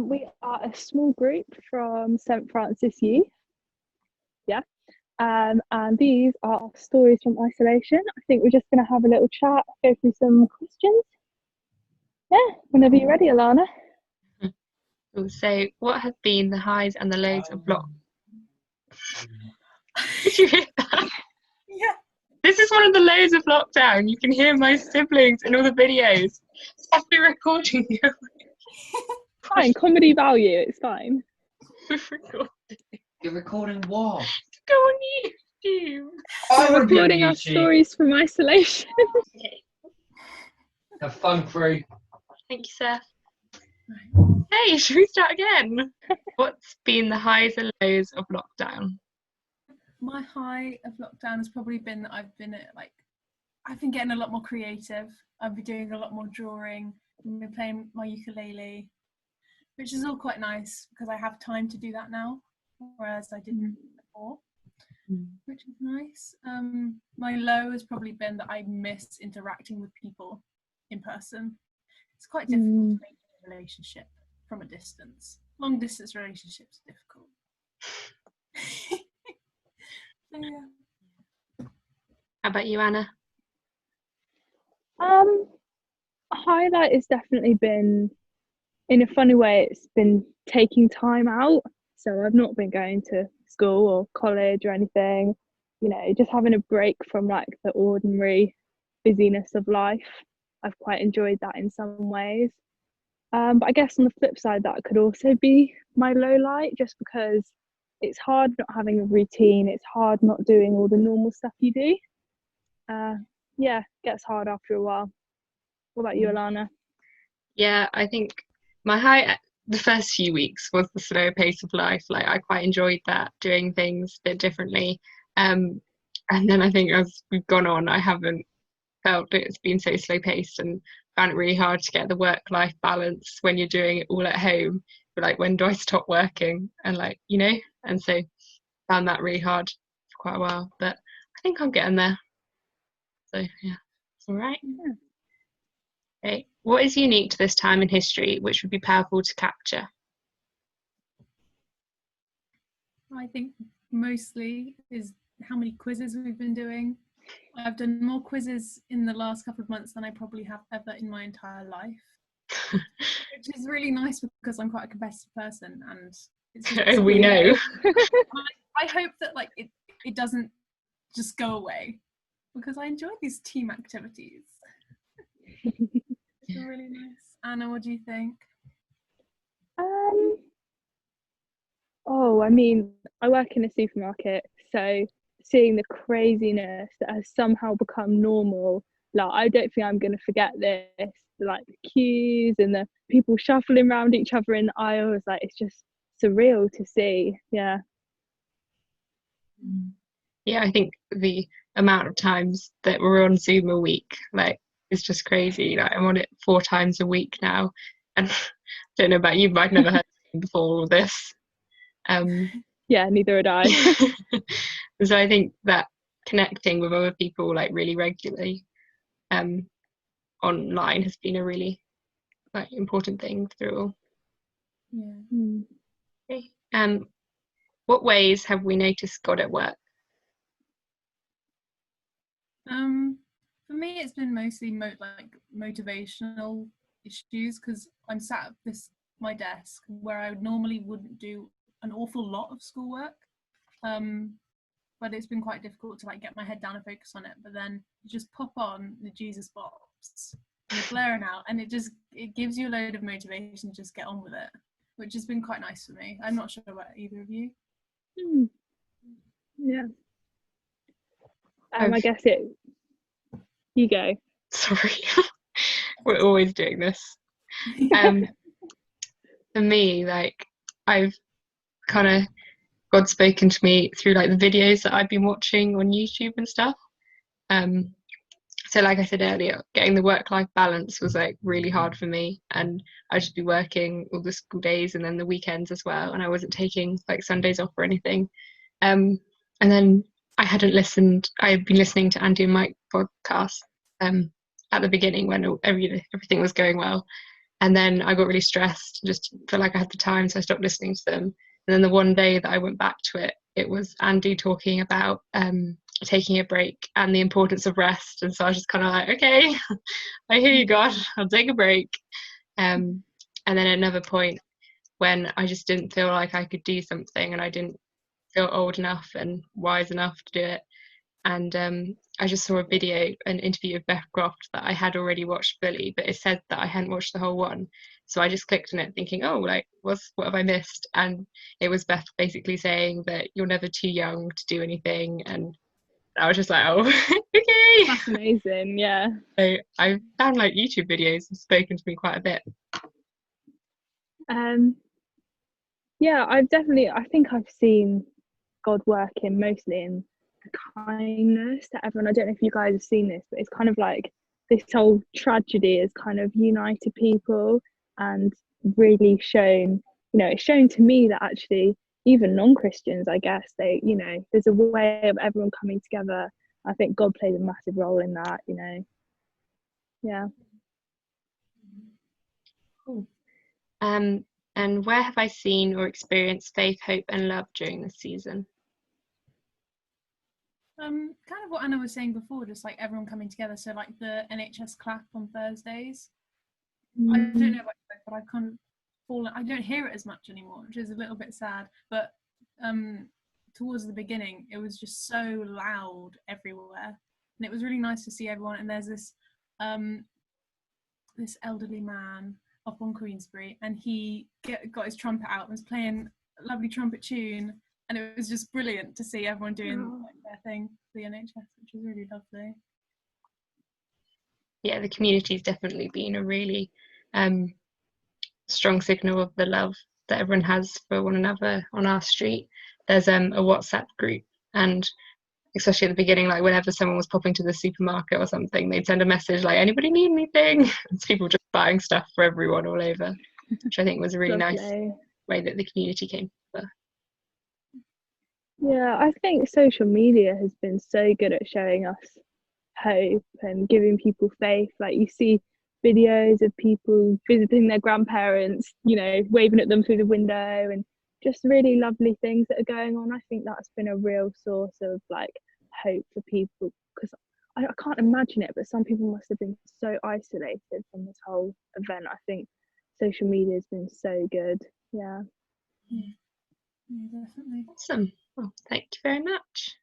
we are a small group from St Francis Youth, yeah, and these are our stories from isolation. I think we're just going to have a little chat, go through some questions. Yeah, whenever you're ready, Alana. So, what have been the highs and the lows of lockdown? Did you hear that? Yeah. This is one of the lows of lockdown. You can hear my siblings in all the videos. I've been recording you. Fine, comedy value, it's fine. You're recording what? Go on YouTube. We're recording our stories from isolation. Okay. Have fun, crew. Thank you, Seth. Hey, should we start again? What's been the highs and lows of lockdown? My high of lockdown has probably been that I've been getting a lot more creative. I've been doing a lot more drawing. I've been playing my ukulele, which is all quite nice because I have time to do that now, whereas I didn't before, which is nice. My low has probably been that I miss interacting with people in person. It's quite difficult to make a relationship from a distance. Long distance relationships are difficult. So, yeah. How about you, Anna? A highlight has definitely been, in a funny way, it's been taking time out. So I've not been going to school or college or anything, just having a break from like the ordinary busyness of life. I've quite enjoyed that in some ways. But I guess on the flip side, that could also be my low light, just because it's hard not having a routine. It's hard not doing all the normal stuff you do. Yeah, it gets hard after a while. What about you, Alana? Yeah, I think my high the first few weeks was the slower pace of life. Like, I quite enjoyed that, doing things a bit differently. And then I think as we've gone on, I haven't felt it's been so slow paced, and found it really hard to get the work-life balance when you're doing it all at home. But like, when do I stop working? And and so found that really hard for quite a while. But I think I'm getting there. So yeah, it's all right. Yeah. Okay. What is unique to this time in history which would be powerful to capture? I think mostly is how many quizzes we've been doing. I've done more quizzes in the last couple of months than I probably have ever in my entire life, which is really nice because I'm quite a competitive person, and it's just We know. I hope that it doesn't just go away, because I enjoy these team activities. It's really nice. Anna, what do you think? I mean, I work in a supermarket, so seeing the craziness that has somehow become normal, like, I don't think I'm going to forget this. Like, the queues and the people shuffling around each other in the aisles, like, it's just surreal to see. Yeah. Yeah, I think the amount of times that we're on Zoom a week, like, it's just crazy. Like, I'm on it 4 times a week now, and I don't know about you, but I've never heard it before all this. Yeah, neither had I. So I think that connecting with other people like really regularly online has been a really important thing through all. Yeah. Okay. What ways have we noticed God at work? For me, it's been mostly motivational issues, because I'm sat at my desk where I normally wouldn't do an awful lot of schoolwork, but it's been quite difficult to get my head down and focus on it. But then you just pop on the Jesus box and you're blaring out, and it gives you a load of motivation to just get on with it, which has been quite nice for me. I'm not sure about either of you. Yeah. I guess you go. Sorry. We're always doing this. For me, I've kind of God spoken to me through the videos that I've been watching on YouTube and stuff. So like I said earlier, getting the work-life balance was really hard for me, and I'd just be working all the school days and then the weekends as well, and I wasn't taking Sundays off or anything. And then I had been listening to Andy and Mike podcast at the beginning when everything was going well, And then I got really stressed, just felt like I had the time, so I stopped listening to them. And then the one day that I went back to it, it was Andy talking about taking a break and the importance of rest. And so I was just kind of like, okay, I hear you, God, I'll take a break. And then at another point when I just didn't feel like I could do something and I didn't feel old enough and wise enough to do it. And I just saw a video, an interview of Beth Croft that I had already watched fully, but it said that I hadn't watched the whole one. So I just clicked on it thinking, oh, like, what have I missed? And it was Beth basically saying that you're never too young to do anything. And I was just like, oh, okay. That's amazing, yeah. So I found like YouTube videos have spoken to me quite a bit. Yeah, I think I've seen God working mostly in the kindness to everyone. I don't know if you guys have seen this, but it's kind of like this whole tragedy has kind of united people and really shown, it's shown to me that actually even non-Christians, I guess, there's a way of everyone coming together. I think God plays a massive role in that, Yeah. Cool. And where have I seen or experienced faith, hope, and love during this season? Kind of what Anna was saying before, just like everyone coming together. So like the NHS clap on Thursdays. I don't know about you, but I've kind of fallen. I don't hear it as much anymore, which is a little bit sad. But towards the beginning, it was just so loud everywhere, and it was really nice to see everyone. And there's this this elderly man up on Queensbury, and he got his trumpet out and was playing a lovely trumpet tune. And it was just brilliant to see everyone doing like, their thing for the NHS, which was really lovely. Yeah, the community's definitely been a really strong signal of the love that everyone has for one another on our street. There's a WhatsApp group, and especially at the beginning, like whenever someone was popping to the supermarket or something, they'd send a message like, anybody need anything? And people just buying stuff for everyone all over, which I think was a really nice way that the community came together. Yeah, I think social media has been so good at showing us hope and giving people faith. Like you see videos of people visiting their grandparents, waving at them through the window, and just really lovely things that are going on. I think that's been a real source of like hope for people, because I can't imagine it, but some people must have been so isolated from this whole event. I think social media has been so good. Yeah. Yeah, definitely. Awesome. Well, thank you very much.